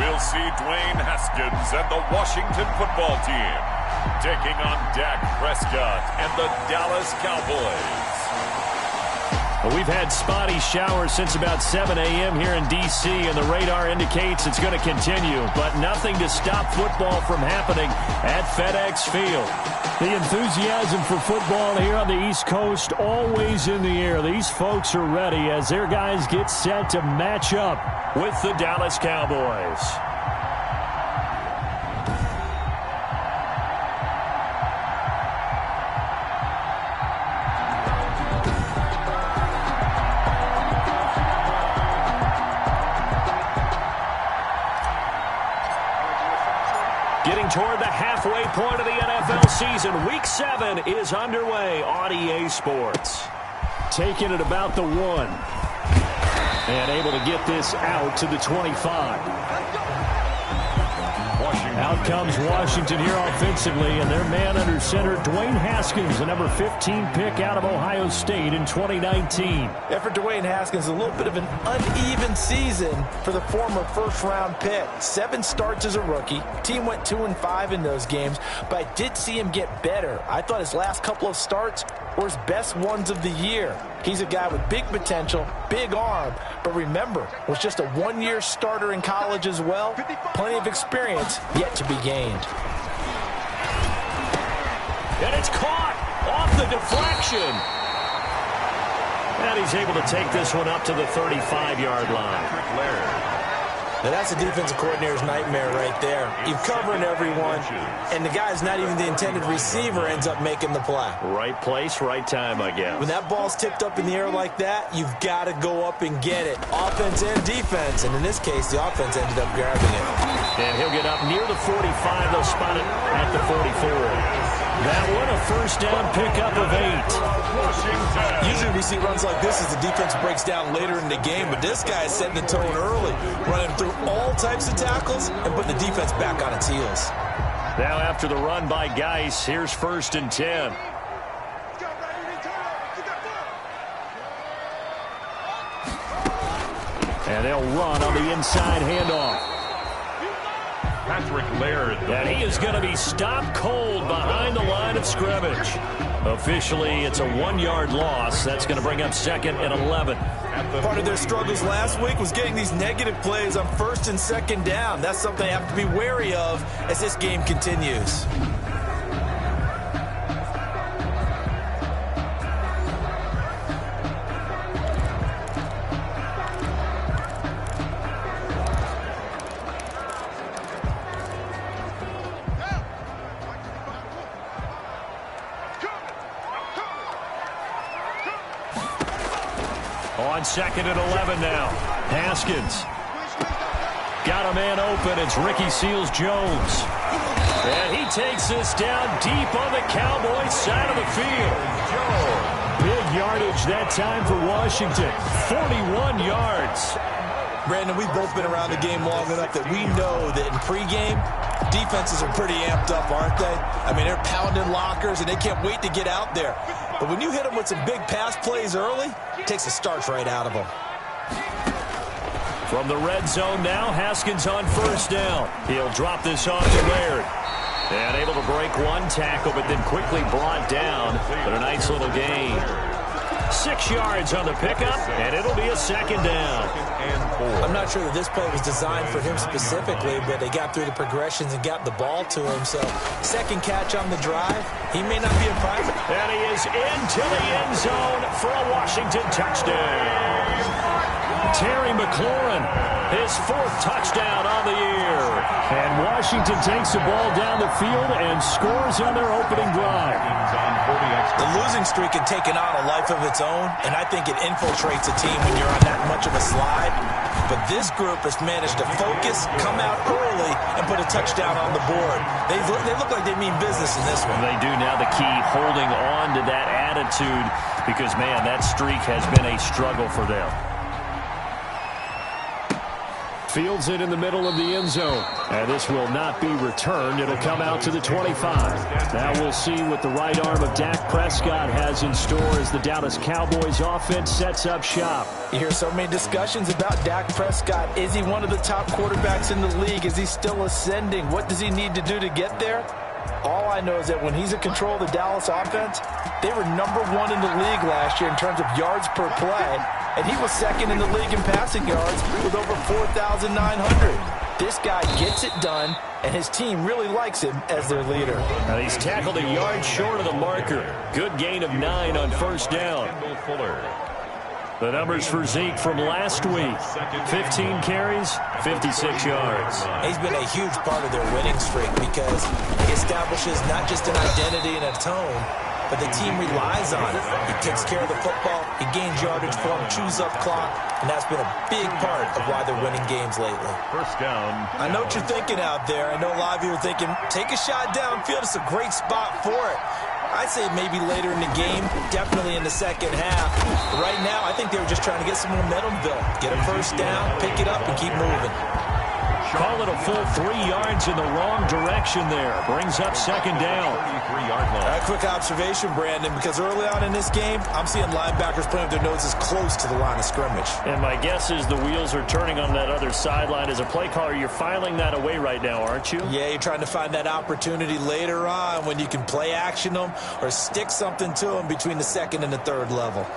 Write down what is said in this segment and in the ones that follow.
We'll see Dwayne Haskins and the Washington football team taking on Dak Prescott and the Dallas Cowboys. Well, we've had spotty showers since about 7 a.m. here in D.C., and the radar indicates it's going to continue, but nothing to stop football from happening at FedEx Field. The enthusiasm for football here on the East Coast always in the air. These folks are ready as their guys get set to match up with the Dallas Cowboys. Getting toward the halfway point of the NFL season. Week 7 is underway on EA Sports. Taking it about the 1. And able to get this out to the 25. Out comes Washington here offensively, and their man under center, Dwayne Haskins, the number 15 pick out of Ohio State in 2019. Yeah, for Dwayne Haskins, a little bit of an uneven season for the former first-round pick. 7 starts as a rookie. Team went 2-5 in those games, but I did see him get better. I thought his last couple of starts were his best ones of the year. He's a guy with big potential, big arm, but remember, was just a one-year starter in college as well. Plenty of experience yet to be gained. And it's caught off the deflection. And he's able to take this one up to the 35-yard line. Now that's a defensive coordinator's nightmare right there. You're covering everyone, and the guy's not even the intended receiver ends up making the play. Right place, right time, I guess. When that ball's tipped up in the air like that, you've got to go up and get it. Offense and defense, and in this case, the offense ended up grabbing it. And he'll get up near the 45. They'll spot it at the 44. That one, a first down pickup of 8. Usually we see runs like this as the defense breaks down later in the game, but this guy is setting the tone early, running through all types of tackles and putting the defense back on its heels. Now after the run by Geis, here's 1st and 10. And they'll run on the inside handoff. And he is going to be stopped cold behind the line of scrimmage. Officially, it's a 1-yard loss. That's going to bring up 2nd and 11. Part of their struggles last week was getting these negative plays on 1st and 2nd down. That's something they have to be wary of as this game continues. On 2nd and 11 now. Haskins. Got a man open. It's Ricky Seals-Jones. And he takes this down deep on the Cowboys side of the field. Big yardage that time for Washington. 41 yards. Brandon, we've both been around the game long enough that we know that in pregame, defenses are pretty amped up, aren't they? I mean, they're pounding lockers, and they can't wait to get out there. But when you hit them with some big pass plays early, it takes the starch right out of them. From the red zone now, Haskins on 1st down. He'll drop this off to Laird. And able to break one tackle, but then quickly brought down. But a nice little gain. 6 yards on the pickup, and it'll be a 2nd down. I'm not sure that this play was designed for him specifically, but they got through the progressions and got the ball to him. So, 2nd catch on the drive, he may not be a private. And he is into the end zone for a Washington touchdown. Terry McLaurin, his 4th touchdown on the year. And Washington takes the ball down the field and scores on their opening drive. The losing streak had taken on a life of its own, and I think it infiltrates a team when you're on that much of a slide. But this group has managed to focus, come out early, and put a touchdown on the board. They look like they mean business in this one. They do now. The key, holding on to that attitude, because, man, that streak has been a struggle for them. Fields it in the middle of the end zone. And this will not be returned. It'll come out to the 25. Now we'll see what the right arm of Dak Prescott has in store as the Dallas Cowboys offense sets up shop. You hear so many discussions about Dak Prescott. Is he one of the top quarterbacks in the league? Is he still ascending? What does he need to do to get there? All I know is that when he's in control of the Dallas offense, they were #1 in the league last year in terms of yards per play, and he was second in the league in passing yards with over 4,900. This guy gets it done, and his team really likes him as their leader. Now he's tackled a yard short of the marker. Good gain of 9 on first down. The numbers for Zeke from last week: 15 carries, 56 yards. He's been a huge part of their winning streak because he establishes not just an identity and a tone, but the team relies on it. He takes care of the football, he gains yardage for him, chews up clock, and that's been a big part of why they're winning games lately. First down. I know what you're thinking out there. I know a lot of you are thinking, take a shot downfield. It's a great spot for it. I'd say maybe later in the game, definitely in the second half. But right now, I think they were just trying to get some momentum built. Get a first down, pick it up, and keep moving. Call it a full 3 yards in the wrong direction there. Brings up second down. A quick observation, Brandon, because early on in this game, I'm seeing linebackers putting their noses close to the line of scrimmage. And my guess is the wheels are turning on that other sideline. As a play caller, you're filing that away right now, aren't you? Yeah, you're trying to find that opportunity later on when you can play action them or stick something to them between the second and the third level.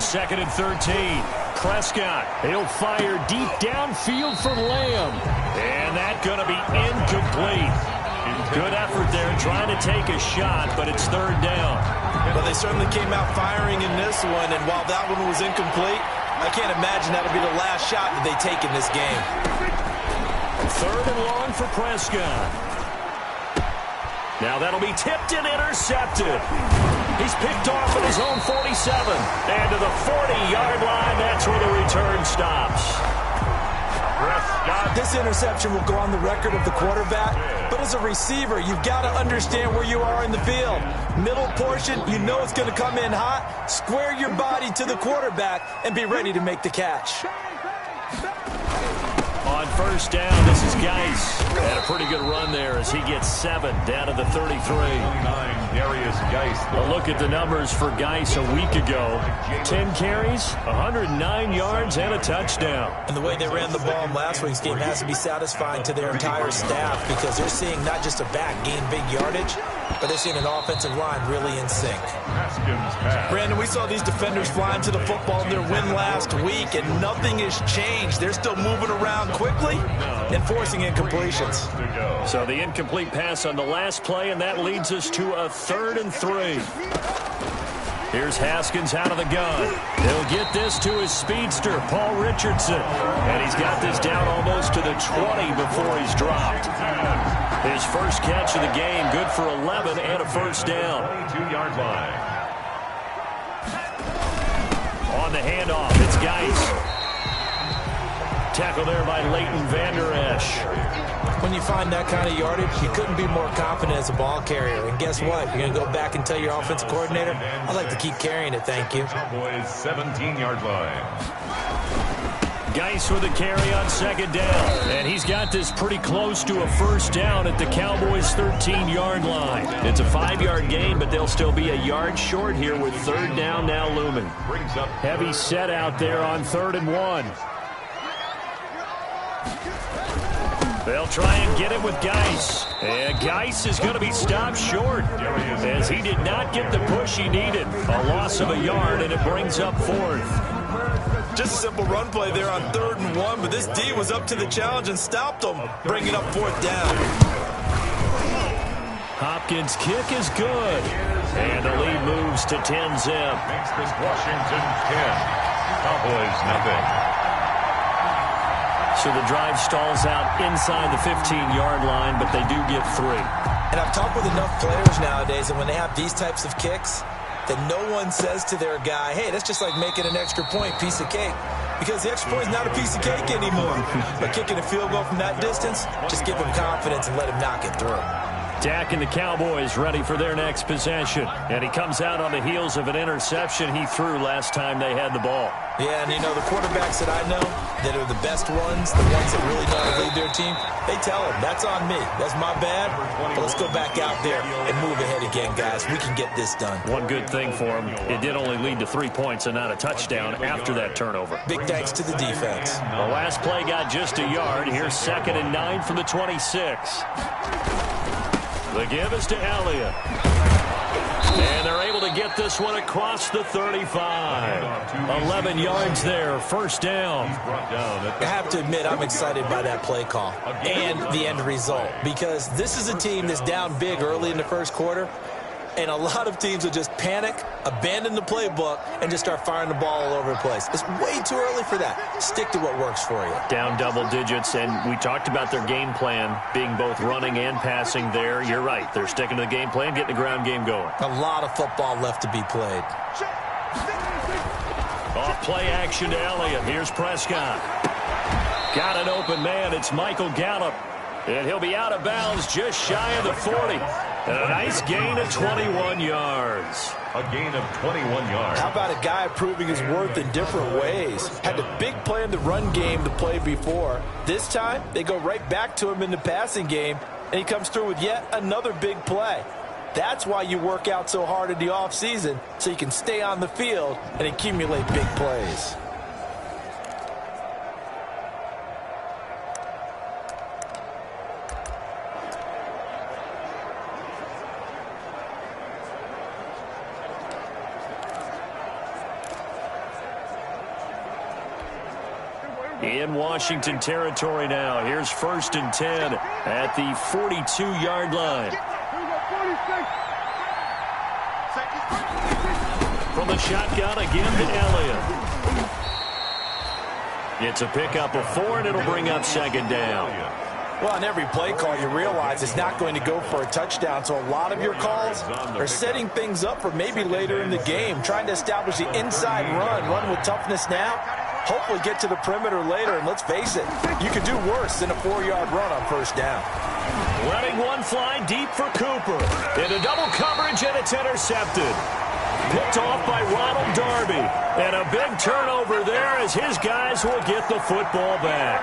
Second and 13. Prescott, he'll fire deep downfield for Lamb. And that's going to be incomplete. Good effort there trying to take a shot, but it's third down. Well, they certainly came out firing in this one, and while that one was incomplete, I can't imagine that'll be the last shot that they take in this game. Third and long for Prescott. Now that'll be tipped and intercepted. He's picked off at his own 47. And to the 40-yard line, that's where the return stops. This interception will go on the record of the quarterback, but as a receiver, you've got to understand where you are in the field. Middle portion, you know it's going to come in hot. Square your body to the quarterback and be ready to make the catch. On first down, this is Geis. Had a pretty good run there as he gets 7 down to the 33. A look at the numbers for Geis a week ago. 10 carries, 109 yards, and a touchdown. And the way they ran the ball in last week's game has to be satisfying to their entire staff because they're seeing not just a back gain big yardage, but they're seeing an offensive line really in sync. Brandon, we saw these defenders flying to the football in their win last week, and nothing has changed. They're still moving around quickly and forcing incompletions. So the incomplete pass on the last play, and that leads us to a 3rd and 3. Here's Haskins out of the gun. He'll get this to his speedster, Paul Richardson. And he's got this down almost to the 20 before he's dropped. His first catch of the game, good for 11 and a first down. 22-yard line. On the handoff, it's Geis. Tackle there by Leighton Vander Esch. When you find that kind of yardage, you couldn't be more confident as a ball carrier. And guess what? You're going to go back and tell your offensive coordinator, I'd like to keep carrying it, thank you. Cowboys 17-yard line. Geis with a carry on second down. And he's got this pretty close to a first down at the Cowboys' 13-yard line. It's a 5-yard gain, but they'll still be a yard short here with third down now looming. Brings up heavy set out there on 3rd and 1. They'll try and get it with Geis. And Geis is going to be stopped short as he did not get the push he needed. A loss of a yard, and it brings up 4th. Just a simple run play there on 3rd and 1, but this D was up to the challenge and stopped him, bringing up 4th down. Hopkins' kick is good. And the lead moves to 10-zip. Makes this Washington 10. Cowboys nothing. So the drive stalls out inside the 15-yard line, but they do get 3. And I've talked with enough players nowadays, and when they have these types of kicks, that no one says to their guy, hey, that's just like making an extra point, piece of cake. Because the extra point is not a piece of cake anymore. But kicking a field goal from that distance, just give him confidence and let him knock it through. Dak and the Cowboys ready for their next possession. And he comes out on the heels of an interception he threw last time they had the ball. Yeah, and you know, the quarterbacks that I know that are the best ones, the ones that really know how to lead their team, they tell them, that's on me. That's my bad. But let's go back out there and move ahead again, guys. We can get this done. One good thing for him, it did only lead to 3 points and not a touchdown after that turnover. Big thanks to the defense. The last play got just a yard. Here's 2nd and 9 from the 26. The give is to Elliott. And they're able to get this one across the 35. 11 yards there, first down. I have to admit, I'm excited by that play call and the end result, because this is a team that's down big early in the first quarter, and a lot of teams will just panic, abandon the playbook, and just start firing the ball all over the place. It's way too early for that. Stick to what works for you. Down double digits, and we talked about their game plan being both running and passing there. You're right. They're sticking to the game plan, getting the ground game going. A lot of football left to be played. Off play action to Elliott. Here's Prescott. Got an open man. It's Michael Gallup. And he'll be out of bounds just shy of the 40. And a nice gain of 21 yards. A gain of 21 yards. How about a guy proving his worth in different ways? Had the big play in the run game to play before. This time, they go right back to him in the passing game, and he comes through with yet another big play. That's why you work out so hard in the offseason, so you can stay on the field and accumulate big plays. In Washington territory now. Here's 1st and 10 at the 42-yard line. From the shotgun again to Elliott. It's a pickup of 4, and it'll bring up 2nd down. Well, on every play call, you realize it's not going to go for a touchdown, so a lot of your calls are setting things up for maybe later in the game, trying to establish the inside run with toughness now. Hopefully get to the perimeter later, and let's face it, you could do worse than a 4-yard run on 1st down. Letting one fly deep for Cooper. Into double coverage, and it's intercepted. Picked off by Ronald Darby. And a big turnover there as his guys will get the football back.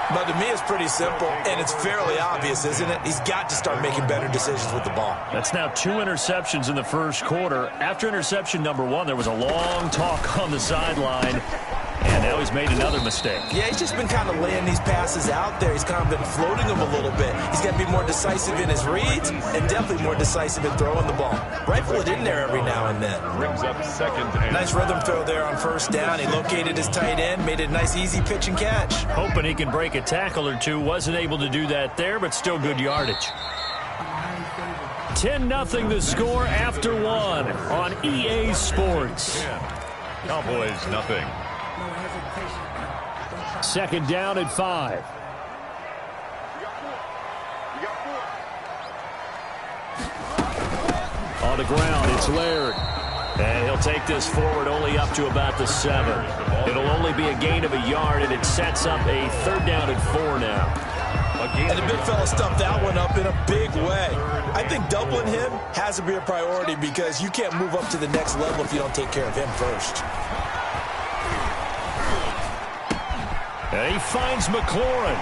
But to me, it's pretty simple, and it's fairly obvious, isn't it? He's got to start making better decisions with the ball. That's now 2 interceptions in the first quarter. After interception number 1, there was a long talk on the sideline. And now he's made another mistake. Yeah, he's just been kind of laying these passes out there. He's kind of been floating them a little bit. He's got to be more decisive in his reads and definitely more decisive in throwing the ball. Rifle it in there every now and then. Brings up 2nd and nice rhythm throw there on 1st down. He located his tight end, made it a nice easy pitch and catch. Hoping he can break a tackle or two. Wasn't able to do that there, but still good yardage. 10-0 the score after 1 on EA Sports. Cowboys nothing. 2nd down at 5. On the ground, it's Laird. And he'll take this forward only up to about the 7. It'll only be a gain of a yard, and it sets up a 3rd down at 4 now. And the big fella stuffed that one up in a big way. I think doubling him has to be a priority because you can't move up to the next level if you don't take care of him first. And he finds McLaurin.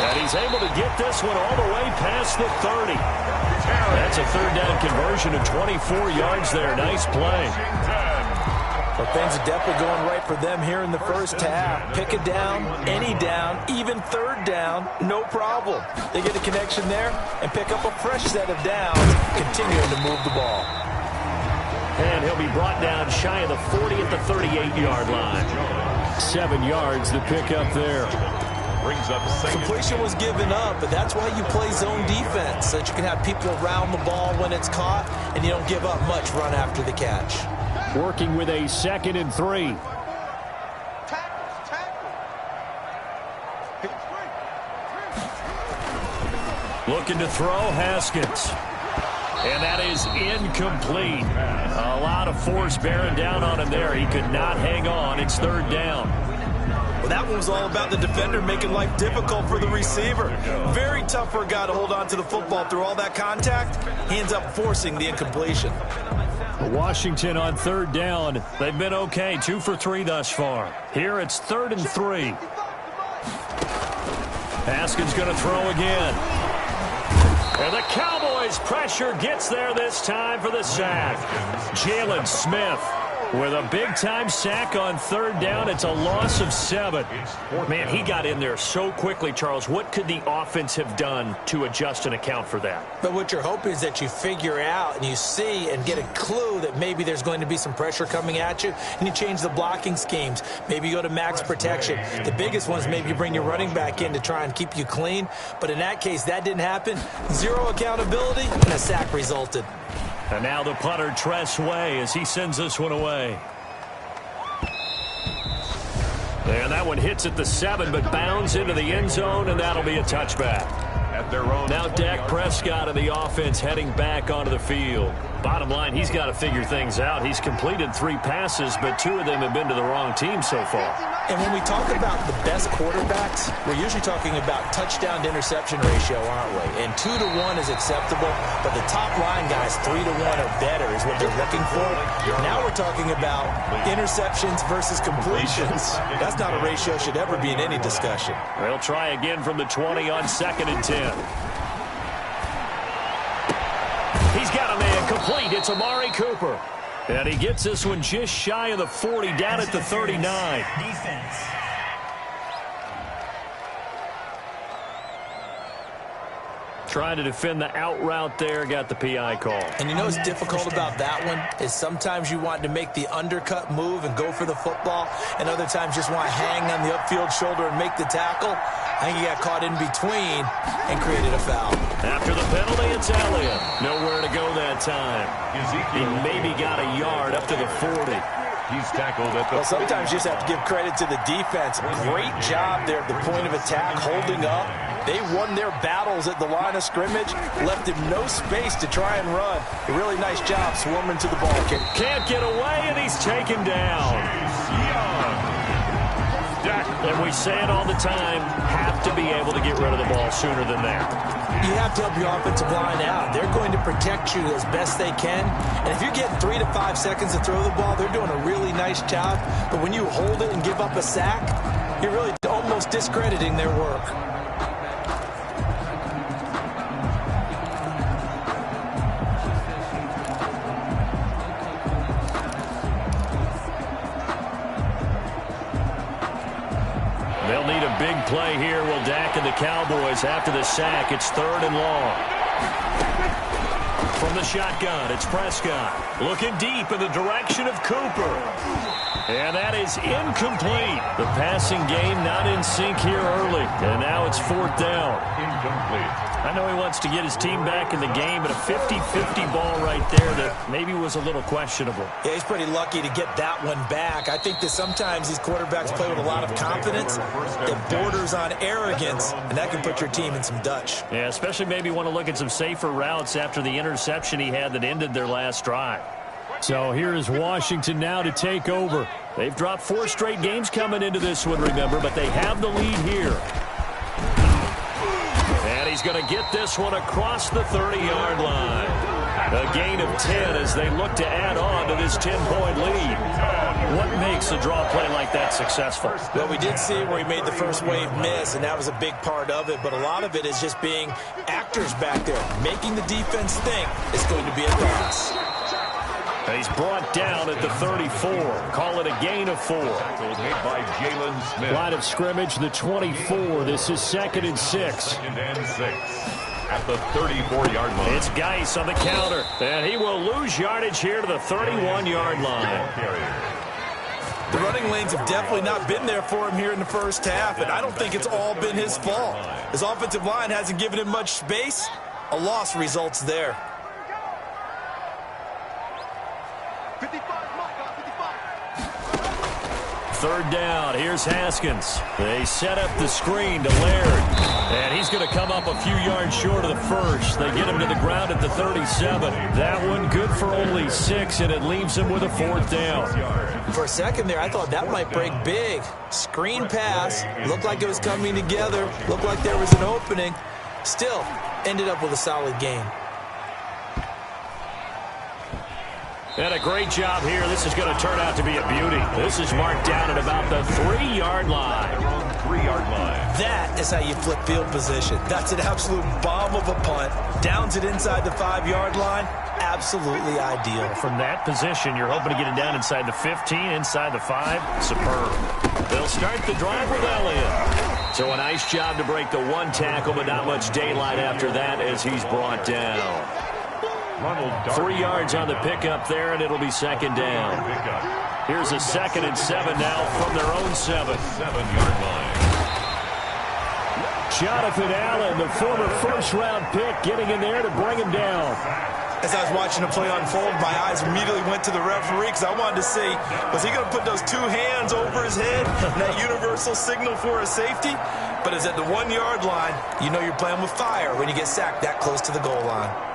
And he's able to get this one all the way past the 30. That's a 3rd down conversion of 24 yards there. Nice play. Well, things are definitely going right for them here in the first half. Pick a down, any down, even 3rd down, no problem. They get a connection there and pick up a fresh set of downs, continuing to move the ball. And he'll be brought down shy of the 40 at the 38-yard line. 7 yards to pick up there. Brings up 2nd. Completion was given up, but that's why you play zone defense, so that you can have people around the ball when it's caught, and you don't give up much run after the catch. Working with a 2nd and 3. Looking to throw, Haskins. And that is incomplete. A lot of force bearing down on him there. He could not hang on. It's 3rd down. Well, that one was all about the defender making life difficult for the receiver. Very tough for a guy to hold on to the football through all that contact. He ends up forcing the incompletion. Washington on third down. They've been okay, 2 for 3 thus far. Here it's 3rd and 3. Haskins going to throw again. And the Cowboys' pressure gets there this time for the sack. Jalen Smith with a big-time sack on third down. It's a loss of 7. Man, he got in there so quickly, Charles. What could the offense have done to adjust and account for that? But what you're hoping is that you figure out and you see and get a clue that maybe there's going to be some pressure coming at you, and you change the blocking schemes. Maybe you go to max protection. The biggest one is maybe you bring your running back in to try and keep you clean. But in that case, that didn't happen. 0 accountability, and a sack resulted. And now the punter, Tress Way, as he sends this one away. And that one hits at the 7, but bounds into the end zone, and that'll be a touchback. Now Dak Prescott of the offense heading back onto the field. Bottom line, he's got to figure things out. He's completed 3 passes, but 2 of them have been to the wrong team so far. And when we talk about the best quarterbacks, we're usually talking about touchdown to interception ratio, aren't we? And 2 to 1 is acceptable, but the top line guys, 3 to 1 or better is what they're looking for. Now we're talking about interceptions versus completions. That's not a ratio should ever be in any discussion. They'll try again from the 20 on 2nd and 10. He's got a man complete. It's Amari Cooper. And he gets this one just shy of the 40, down at the 39. Defense. Trying to defend the out route there, got the PI call. And you know what's difficult about that one is sometimes you want to make the undercut move and go for the football, and other times just want to hang on the upfield shoulder and make the tackle. I think he got caught in between and created a foul. After the penalty, it's Elliott. Nowhere to go that time. He maybe got a yard up to the 40. He's tackled at the... Well, sometimes you just have to give credit to the defense. Great job there at the point of attack, holding up. They won their battles at the line of scrimmage, left him no space to try and run. A really nice job swarming to the ball kick. Can't get away, and he's taken down. And we say it all the time, have to be able to get rid of the ball sooner than that. You have to help your offensive line out. They're going to protect you as best they can. And if you're getting 3 to 5 seconds to throw the ball, they're doing a really nice job. But when you hold it and give up a sack, you're really almost discrediting their work. They'll need a big play here. Will Dak and the Cowboys after the sack. It's 3rd and long. From the shotgun, it's Prescott. Looking deep in the direction of Cooper. And that is incomplete. The passing game not in sync here early. And now it's 4th down. Incomplete. I know he wants to get his team back in the game, but a 50-50 ball right there that maybe was a little questionable. Yeah, he's pretty lucky to get that one back. I think that sometimes these quarterbacks play with a lot of confidence that borders on arrogance, and that can put your team in some Dutch. Yeah, especially maybe want to look at some safer routes after the interception he had that ended their last drive. So here is Washington now to take over. They've dropped 4 straight games coming into this one, remember, but they have the lead here. And he's going to get this one across the 30-yard line. A gain of 10 as they look to add on to this 10-point lead. What makes a draw play like that successful? Well, we did see where he made the first wave miss, and that was a big part of it. But a lot of it is just being actors back there, making the defense think it's going to be a pass. He's brought down at the 34. Call it a gain of 4. Made by Jalen Smith. Line of scrimmage, the 24. This is 2nd and 6. 2nd and 6. At the 34-yard line. It's Geis on the counter. And he will lose yardage here to the 31-yard line. The running lanes have definitely not been there for him here in the first half, and I don't think it's all been his fault. His offensive line hasn't given him much space. A loss results there. 3rd down. Here's Haskins. They set up the screen to Laird. And he's going to come up a few yards short of the first. They get him to the ground at the 37. That one good for only 6, and it leaves him with a 4th down. For a second there, I thought that might break big. Screen pass. Looked like it was coming together. Looked like there was an opening. Still, ended up with a solid game. And a great job here. This is going to turn out to be a beauty. This is marked down at about the 3-yard line. 3-yard line. That is how you flip field position. That's an absolute bomb of a punt. Downs it inside the 5-yard line. Absolutely ideal. From that position, you're hoping to get it down inside the 15, inside the 5. Superb. They'll start the drive with Elliott. So a nice job to break the 1 tackle, but not much daylight after that as he's brought down. 3 yards on the pickup there, and it'll be 2nd down. Here's a 2nd and 7 now from their own 7. 7-yard line. Jonathan Allen, the former first-round pick, getting in there to bring him down. As I was watching the play unfold, my eyes immediately went to the referee because I wanted to see, was he going to put those 2 hands over his head, that universal signal for a safety? But it's at the 1-yard line. You know you're playing with fire when you get sacked that close to the goal line.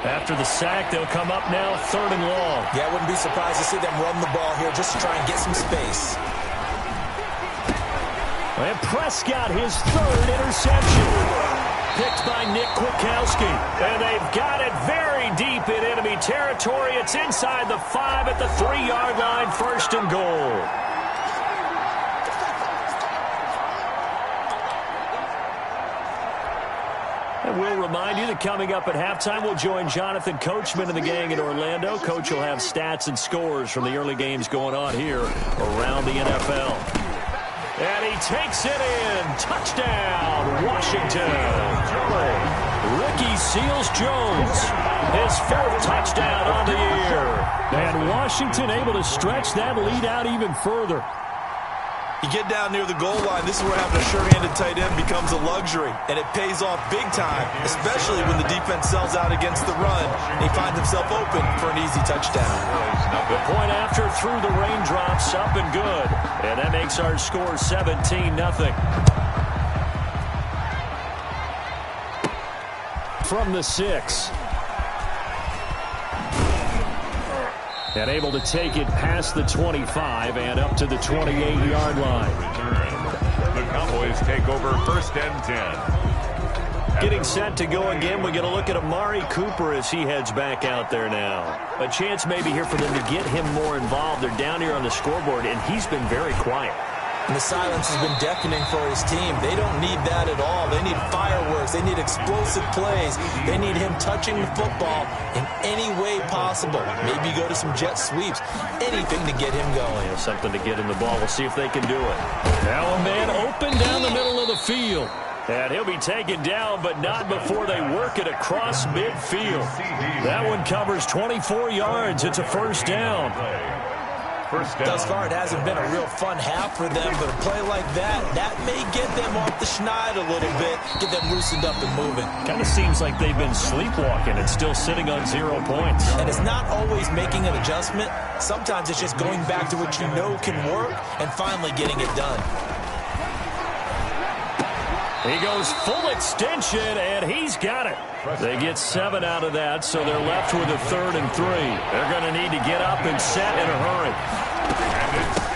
After the sack, they'll come up now 3rd and long. Yeah, I wouldn't be surprised to see them run the ball here just to try and get some space. And Prescott, his 3rd interception. Picked by Nick Kwiatkowski. And they've got it very deep in enemy territory. It's inside the 5 at the 3-yard line, 1st and goal. And we'll remind you that coming up at halftime, we'll join Jonathan Coachman and the gang in Orlando. Coach will have stats and scores from the early games going on here around the NFL. And he takes it in. Touchdown, Washington. Ricky Seals-Jones, his 4th touchdown on the year. And Washington able to stretch that lead out even further. You get down near the goal line, this is where having a sure-handed tight end becomes a luxury, and it pays off big time, especially when the defense sells out against the run, and he finds himself open for an easy touchdown. The point after through the raindrops, up and good, and that makes our score 17-0. From the 6. And able to take it past the 25 and up to the 28-yard line. The Cowboys take over 1st and 10. Getting set to go again. We get a look at Amari Cooper as he heads back out there now. A chance maybe here for them to get him more involved. They're down here on the scoreboard, and he's been very quiet. And the silence has been deafening for his team. They don't need that at all. They need fireworks. They need explosive plays. They need him touching the football in any way possible. Maybe go to some jet sweeps. Anything to get him going. Yeah, something to get him the ball. We'll see if they can do it. Now a man open down the middle of the field. And he'll be taken down, but not before they work it across midfield. That one covers 24 yards. It's a 1st down. Thus far, it hasn't been a real fun half for them, but a play like that may get them off the schneid a little bit, get them loosened up and moving. Kind of seems like they've been sleepwalking and still sitting on 0 points. And it's not always making an adjustment. Sometimes it's just going back to what you know can work and finally getting it done. He goes full extension, and he's got it. They get 7 out of that, so they're left with a 3rd and 3. They're going to need to get up and set in a hurry.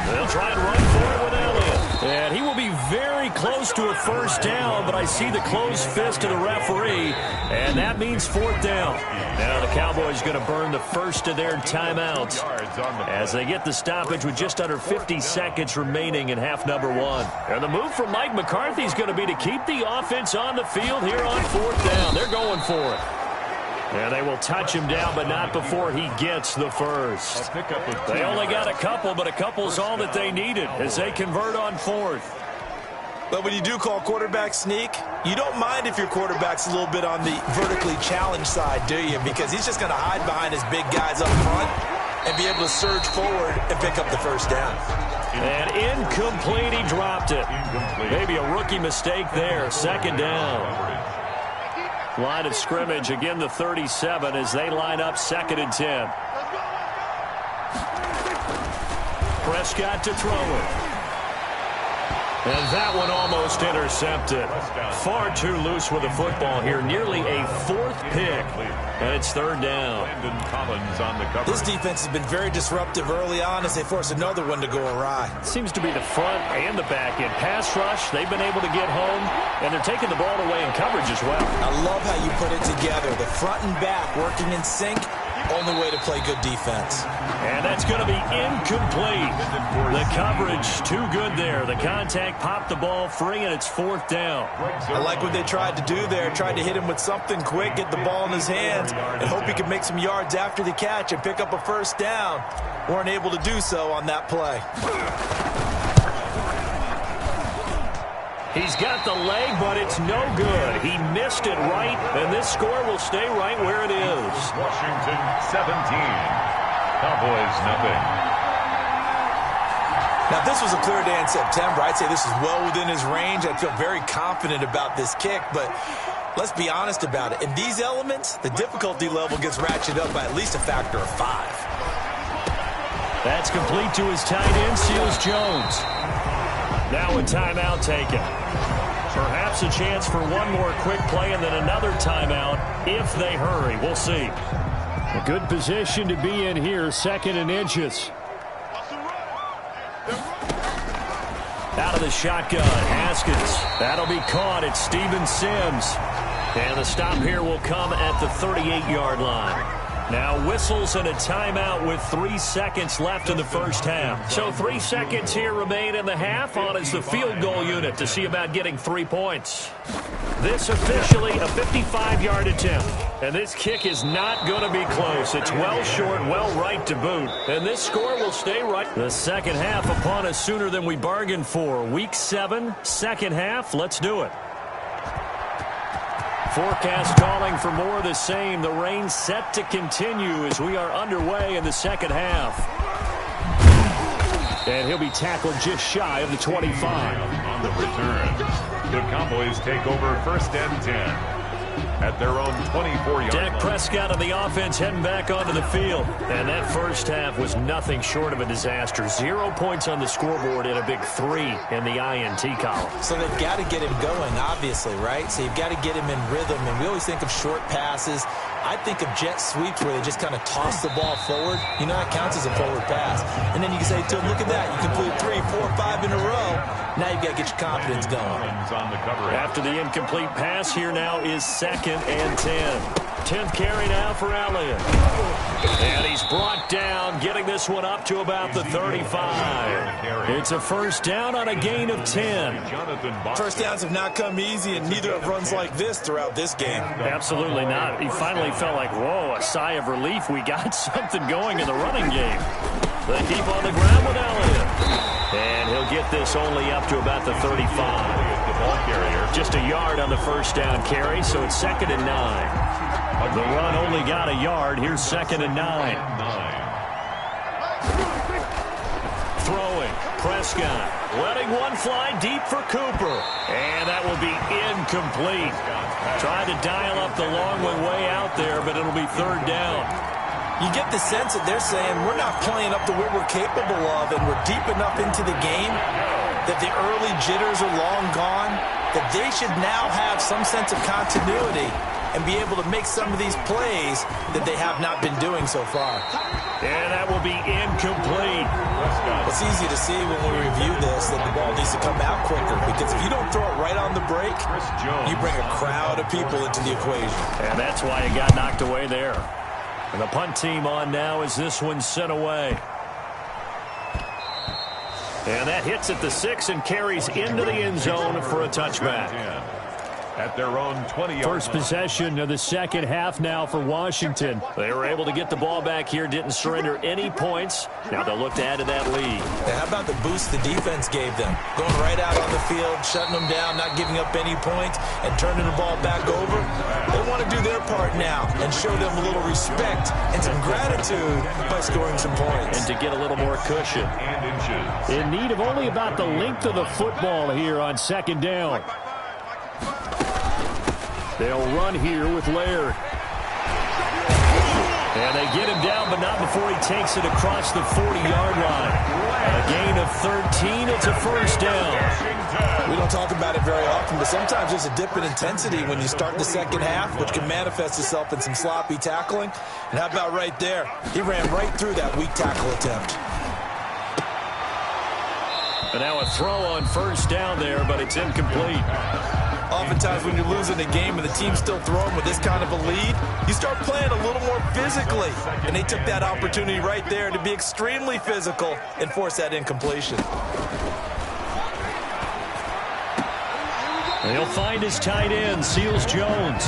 They'll try and run for it with Elliott. And he will be very close to a 1st down, but I see the closed fist of the referee, and that means 4th down. Now the Cowboys going to burn the first of their timeouts as they get the stoppage with just under 50 seconds remaining in half number 1. And the move from Mike McCarthy is going to be to keep the offense on the field here on 4th down. They're going for it. And they will touch him down, but not before he gets the first. They only got a couple, but a couple's all that they needed as they convert on 4th. But when you do call quarterback sneak, you don't mind if your quarterback's a little bit on the vertically challenged side, do you? Because he's just going to hide behind his big guys up front and be able to surge forward and pick up the 1st down. And incomplete, he dropped it. Maybe a rookie mistake there, 2nd down. Line of scrimmage, again the 37 as they line up 2nd and 10. Prescott to throw it. And that one almost intercepted. Far too loose with the football here. Nearly a 4th pick. And it's 3rd down. This defense has been very disruptive early on as they force another one to go awry. Seems to be the front and the back end. Pass rush, they've been able to get home. And they're taking the ball away in coverage as well. I love how you put it together. The front and back working in sync. Only way to play good defense. And that's going to be incomplete. The coverage too good there. The contact popped the ball free, and it's 4th down. I like what they tried to do there. Tried to hit him with something quick, get the ball in his hands, and hope he could make some yards after the catch and pick up a 1st down. Weren't able to do so on that play. He's got the leg, but it's no good. He missed it right, and this score will stay right where it is. Washington 17, Cowboys nothing. Now, if this was a clear day in September, I'd say this is well within his range. I feel very confident about this kick, but let's be honest about it. In these elements, the difficulty level gets ratcheted up by at least a factor of 5. That's complete to his tight end, Seals Jones. Now a timeout taken. Perhaps a chance for one more quick play and then another timeout if they hurry. We'll see. A good position to be in here, 2nd and inches. Out of the shotgun, Haskins. That'll be caught. It's Steven Sims. And the stop here will come at the 38-yard line. Now whistles and a timeout with 3 seconds left in the 1st half. So 3 seconds here remain in the half on as the field goal unit to see about getting 3 points. This officially a 55-yard attempt. And this kick is not going to be close. It's well short, well right to boot. And this score will stay right. The 2nd half upon us sooner than we bargained for. Week 7, 2nd half. Let's do it. Forecast calling for more of the same. The rain set to continue as we are underway in the 2nd half. And he'll be tackled just shy of the 25. On the return, the Cowboys take over 1st and 10. At their own 24-yard line. Dak Prescott on the offense heading back onto the field. And that 1st half was nothing short of a disaster. 0 points on the scoreboard and a big 3 in the INT column. So they've got to get him going, obviously, right? So you've got to get him in rhythm. And we always think of short passes. I think of jet sweeps where they just kind of toss the ball forward. You know, that counts as a forward pass. And then you can say to him, look at that. You complete 3, 4, 5 in a row. Now you've got to get your confidence going. After the incomplete pass, here now is 2nd and 10. 10th carry now for Elliott. And he's brought down, getting this one up to about the 35. It's a 1st down on a gain of 10. 1st downs have not come easy, and neither have runs like this throughout this game. Absolutely not. He finally felt like, whoa, a sigh of relief. We got something going in the running game. They keep on the ground with Elliott. And he'll get this only up to about the 35. Just a yard on the 1st down carry, so it's 2nd and 9. The run only got a yard. Here's 2nd and 9. Throwing, Prescott, letting one fly deep for Cooper. And that will be incomplete. Tried to dial up the long way out there, but it'll be 3rd down. You get the sense that they're saying we're not playing up to what we're capable of, and we're deep enough into the game that the early jitters are long gone, that they should now have some sense of continuity and be able to make some of these plays that they have not been doing so far. And that will be incomplete. It's easy to see when we review this that the ball needs to come out quicker, because if you don't throw it right on the break, you bring a crowd of people into the equation. And that's why it got knocked away there. And the punt team on now as this one's sent away. And that hits at the 6 and carries into the end zone for a touchback. At their own 20-yard First possession of the 2nd half now for Washington. They were able to get the ball back here, didn't surrender any points. Now they'll look to add to that lead. Yeah, how about the boost the defense gave them? Going right out on the field, shutting them down, not giving up any points, and turning the ball back over. They want to do their part now and show them a little respect and some gratitude by scoring some points. And to get a little more cushion. In need of only about the length of the football here on 2nd down. They'll run here with Laird. And they get him down, but not before he takes it across the 40-yard line. A gain of 13. It's a first down. We don't talk about it very often, but sometimes there's a dip in intensity when you start the second half, which can manifest itself in some sloppy tackling. And how about right there? He ran right through that weak tackle attempt. And now a throw on first down there, but it's incomplete. Oftentimes when you're losing a game and the team's still throwing with this kind of a lead, you start playing a little more physically. And they took that opportunity right there to be extremely physical and force that incompletion. He'll find his tight end, Seals Jones.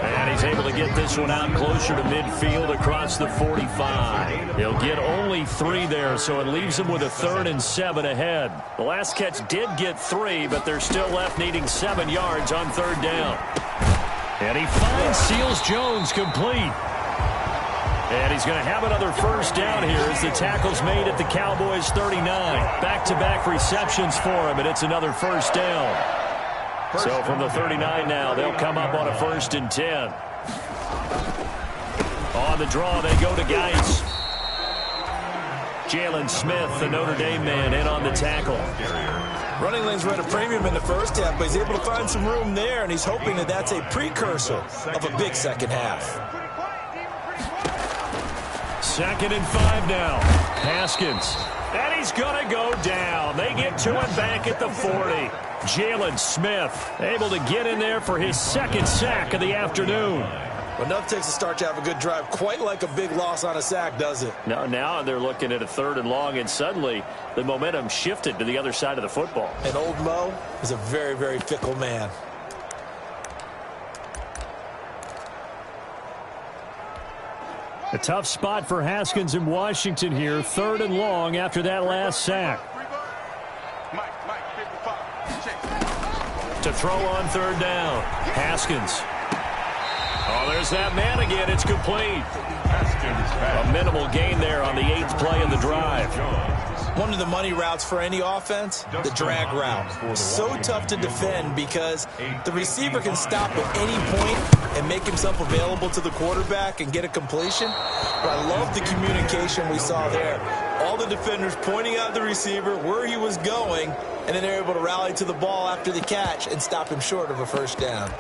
And he's able to get this one out closer to midfield across the 45. He'll get only 3 there, so it leaves him with a 3rd and 7 ahead. The last catch did get 3, but they're still left needing 7 yards on 3rd down. And he finds Seals Jones complete. And he's going to have another first down here as the tackle's made at the Cowboys' 39. Back-to-back receptions for him, and it's another first down. So from the 39 now, they'll come up on a 1st and 10. On the draw, they go to Geis. Jalen Smith, the Notre Dame man, in on the tackle. Running lanes were at a premium in the first half, but he's able to find some room there, and he's hoping that that's a precursor of a big second half. 2nd and 5 now. Haskins. And he's going to go down. They get to him back at the 40. Jalen Smith able to get in there for his 2nd sack of the afternoon. Well, enough takes a start to have a good drive. Quite like a big loss on a sack, does it? Now they're looking at a 3rd and long, and suddenly the momentum shifted to the other side of the football. And old Mo is a very, very fickle man. A tough spot for Haskins in Washington here. 3rd and long after that last sack. To throw on 3rd down. Haskins. Oh, there's that man again. It's complete. A minimal gain there on the 8th play of the drive. One of the money routes for any offense, the drag route. So tough to defend because the receiver can stop at any point and make himself available to the quarterback and get a completion. But I love the communication we saw there. All the defenders pointing out the receiver, where he was going, and then they're able to rally to the ball after the catch and stop him short of a first down.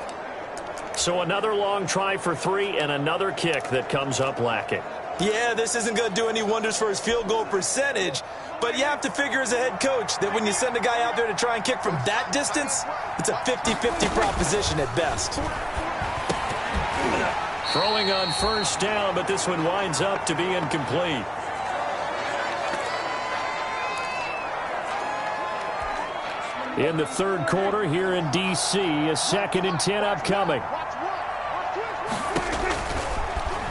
So another long try for 3 and another kick that comes up lacking. Yeah, this isn't going to do any wonders for his field goal percentage, but you have to figure as a head coach that when you send a guy out there to try and kick from that distance, it's a 50-50 proposition at best. Throwing on first down, but this one winds up to be incomplete. In the 3rd quarter here in D.C., a 2nd and 10 upcoming.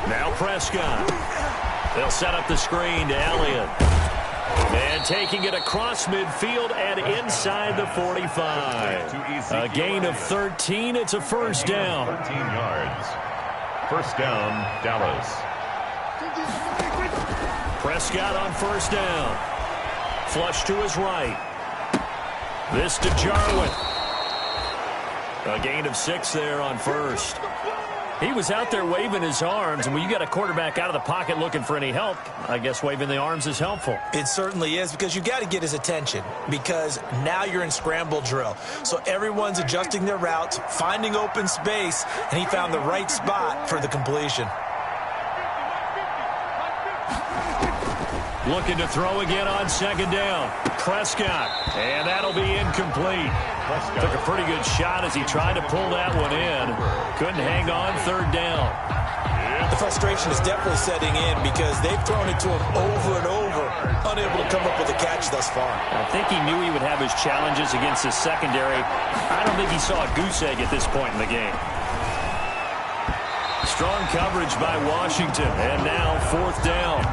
Now Prescott. They'll set up the screen to Elliott. And taking it across midfield and inside the 45. A gain of 13. It's a first down. 13 yards. First down, Dallas. Prescott on first down. Flush to his right. This to Jarwin. A gain of 6 there on first. He was out there waving his arms, and when you got a quarterback out of the pocket looking for any help, I guess waving the arms is helpful. It certainly is, because you got to get his attention, because now you're in scramble drill. So everyone's adjusting their routes, finding open space, and he found the right spot for the completion. Looking to throw again on 2nd down. Prescott, and that'll be incomplete. Took a pretty good shot as he tried to pull that one in. Couldn't hang on 3rd down. The frustration is definitely setting in because they've thrown it to him over and over, unable to come up with a catch thus far. I think he knew he would have his challenges against his secondary. I don't think he saw a goose egg at this point in the game. Strong coverage by Washington, and now 4th down.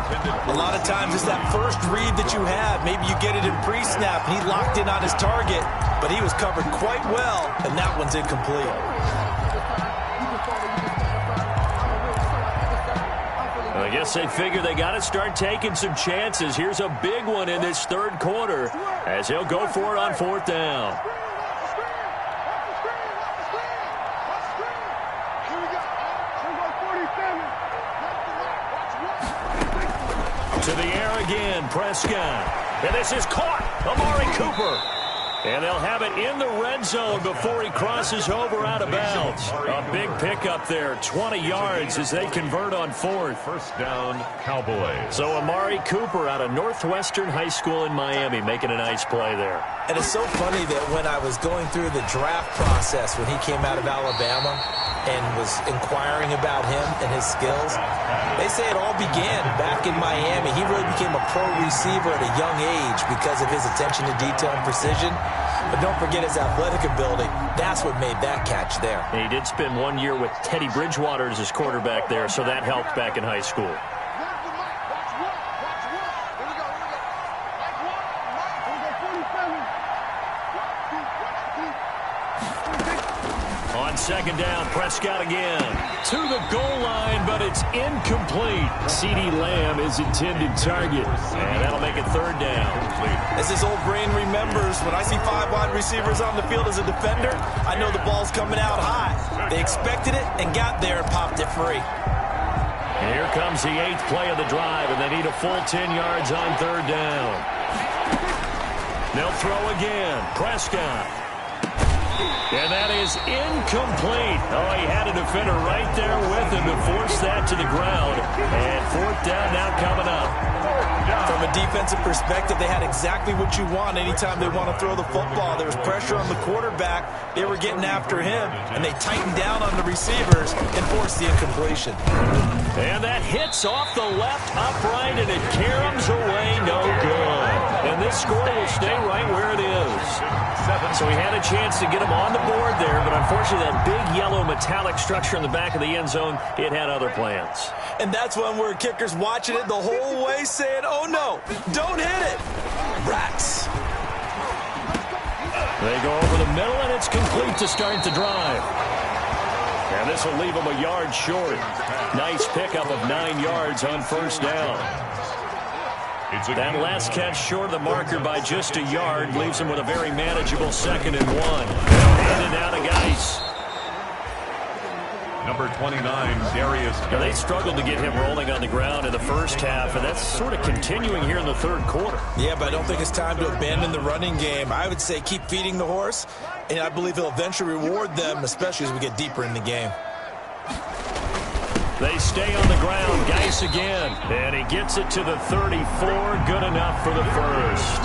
A lot of times it's that first read that you have. Maybe you get it in pre-snap, and he locked in on his target, but he was covered quite well, and that one's incomplete. I guess they figure they got to start taking some chances. Here's a big one in this 3rd quarter as he'll go for it on 4th down. air again. Prescott. And this is caught. Amari Cooper. And they'll have it in the red zone before he crosses over out of bounds. A big pickup there, 20 yards as they convert on fourth. First down, Cowboys. So Amari Cooper out of Northwestern High School in Miami making a nice play there. And it's so funny that when I was going through the draft process when he came out of Alabama and was inquiring about him and his skills, they say it all began back in Miami. He really became a pro receiver at a young age because of his attention to detail and precision. But don't forget his athletic ability. That's what made that catch there. And he did spend 1 year with Teddy Bridgewater as his quarterback there, so that helped back in high school. On second down, Prescott again. To the goal line, but it's incomplete. CeeDee Lamb is intended target. And that'll make it third down. As his old brain remembers, when I see 5 wide receivers on the field as a defender, I know the ball's coming out high. They expected it and got there and popped it free. Here comes the 8th play of the drive, and they need a full 10 yards on third down. They'll throw again. Prescott. And that is incomplete. Oh, he had a defender right there with him to force that to the ground. And fourth down now coming up. From a defensive perspective, they had exactly what you want anytime they want to throw the football. There was pressure on the quarterback. They were getting after him, and they tightened down on the receivers and forced the incompletion. And that hits off the left upright, and it caroms away no good. And this score will stay right where it is. So he had a chance to get him on the board there, but unfortunately that big yellow metallic structure in the back of the end zone, it had other plans. And that's when we're kickers watching it the whole way saying, oh no, don't hit it. Rats. They go over the middle, and it's complete to start the drive. And this will leave them a yard short. Nice pickup of 9 yards on first down. That last catch short of the marker by just a yard leaves him with a very manageable 2nd and 1. Handed out to Geis. Number 29, Darius. Now, they struggled to get him rolling on the ground in the first half, and that's sort of continuing here in the third quarter. Yeah, but I don't think it's time to abandon the running game. I would say keep feeding the horse, and I believe he'll eventually reward them, especially as we get deeper in the game. They stay on the ground. Geis again. And he gets it to the 34. Good enough for the first.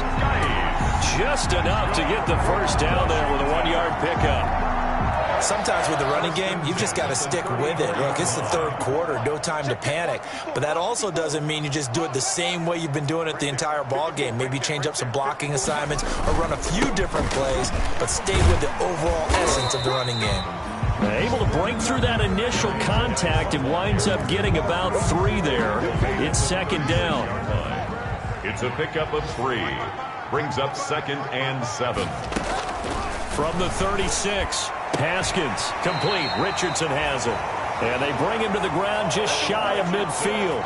Just enough to get the first down there with a 1-yard pickup. Sometimes with the running game, you've just got to stick with it. Look, it's the third quarter. No time to panic. But that also doesn't mean you just do it the same way you've been doing it the entire ball game. Maybe change up some blocking assignments or run a few different plays, but stay with the overall essence of the running game. Able to break through that initial contact and winds up getting about 3 there. It's second down. It's a pickup of 3. Brings up 2nd and 7. From the 36, Haskins complete. Richardson has it. And they bring him to the ground just shy of midfield.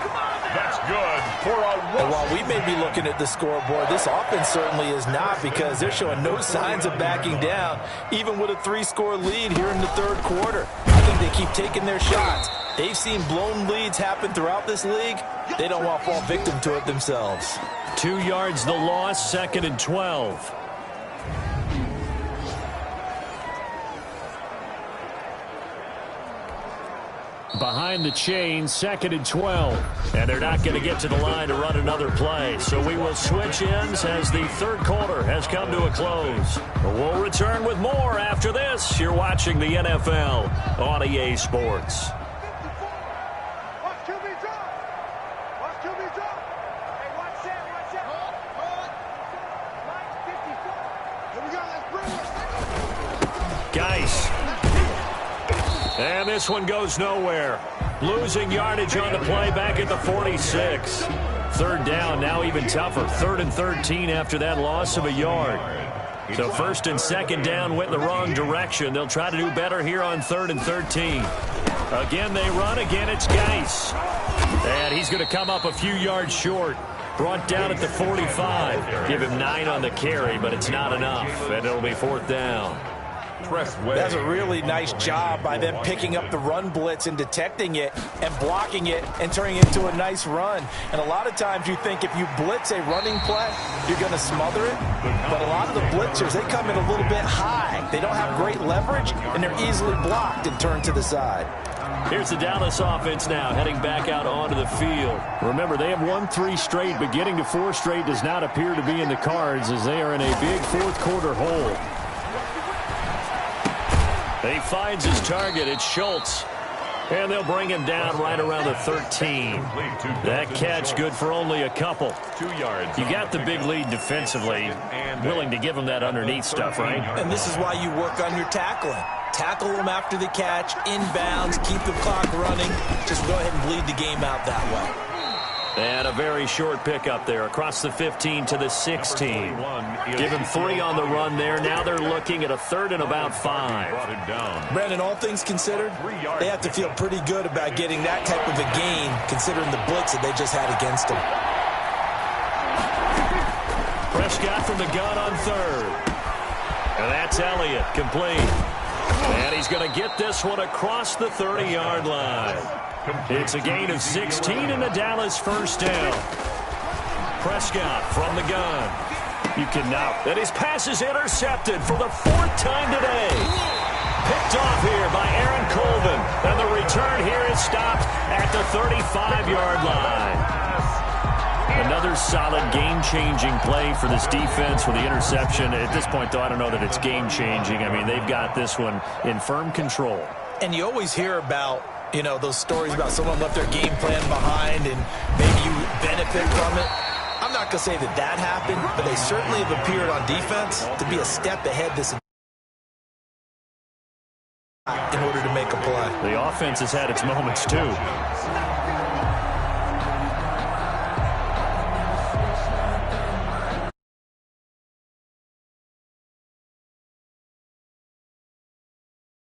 That's good for a... And while we may be looking at the scoreboard, this offense certainly is not, because they're showing no signs of backing down, even with a 3-score lead here in the third quarter. I think they keep taking their shots. They've seen blown leads happen throughout this league. They don't want to fall victim to it themselves. 2 yards the loss, 2nd and 12. Behind the chain, 2nd and 12. And they're not going to get to the line to run another play. So we will switch ends as the third quarter has come to a close. We'll return with more after this. You're watching the NFL on EA Sports. Geis. And this one goes nowhere. Losing yardage on the play back at the 46. Third down, now even tougher. 3rd and 13 after that loss of a yard. So 1st and 2nd down went in the wrong direction. They'll try to do better here on 3rd and 13. Again, they run. Again, it's Geis. And he's going to come up a few yards short. Brought down at the 45. Give him 9 on the carry, but it's not enough. And it'll be 4th down. That's a really nice job by them picking up the run blitz and detecting it and blocking it and turning it into a nice run. And a lot of times you think if you blitz a running play, you're going to smother it. But a lot of the blitzers, they come in a little bit high. They don't have great leverage, and they're easily blocked and turned to the side. Here's the Dallas offense now heading back out onto the field. Remember, they have won 3 straight, but getting to 4 straight does not appear to be in the cards as they are in a big fourth-quarter hole. He finds his target. It's Schultz. And they'll bring him down right around the 13. That catch good for only a couple. 2 yards. You got the big lead defensively. Willing to give him that underneath stuff, right? And this is why you work on your tackling. Tackle them after the catch, inbounds, keep the clock running. Just go ahead and bleed the game out that way. And a very short pickup there across the 15 to the 16. Give him 3 on the run there. Now they're looking at a 3rd and about 5. Brandon, all things considered, they have to feel pretty good about getting that type of a gain considering the blitz that they just had against them. Prescott from the gun on 3rd. And that's Elliott, complete. And he's going to get this one across the 30-yard line. It's a gain of 16 and a Dallas first down. Prescott from the gun. You cannot. And his pass is intercepted for the 4th time today. Picked off here by Aaron Colvin. And the return here is stopped at the 35-yard line. Another solid game-changing play for this defense with the interception. At this point, though, I don't know that it's game-changing. I mean, they've got this one in firm control. And you always hear about, you know, those stories about someone left their game plan behind and maybe you benefit from it. I'm not going to say that that happened, but they certainly have appeared on defense to be a step ahead this in order to make a play. The offense has had its moments, too.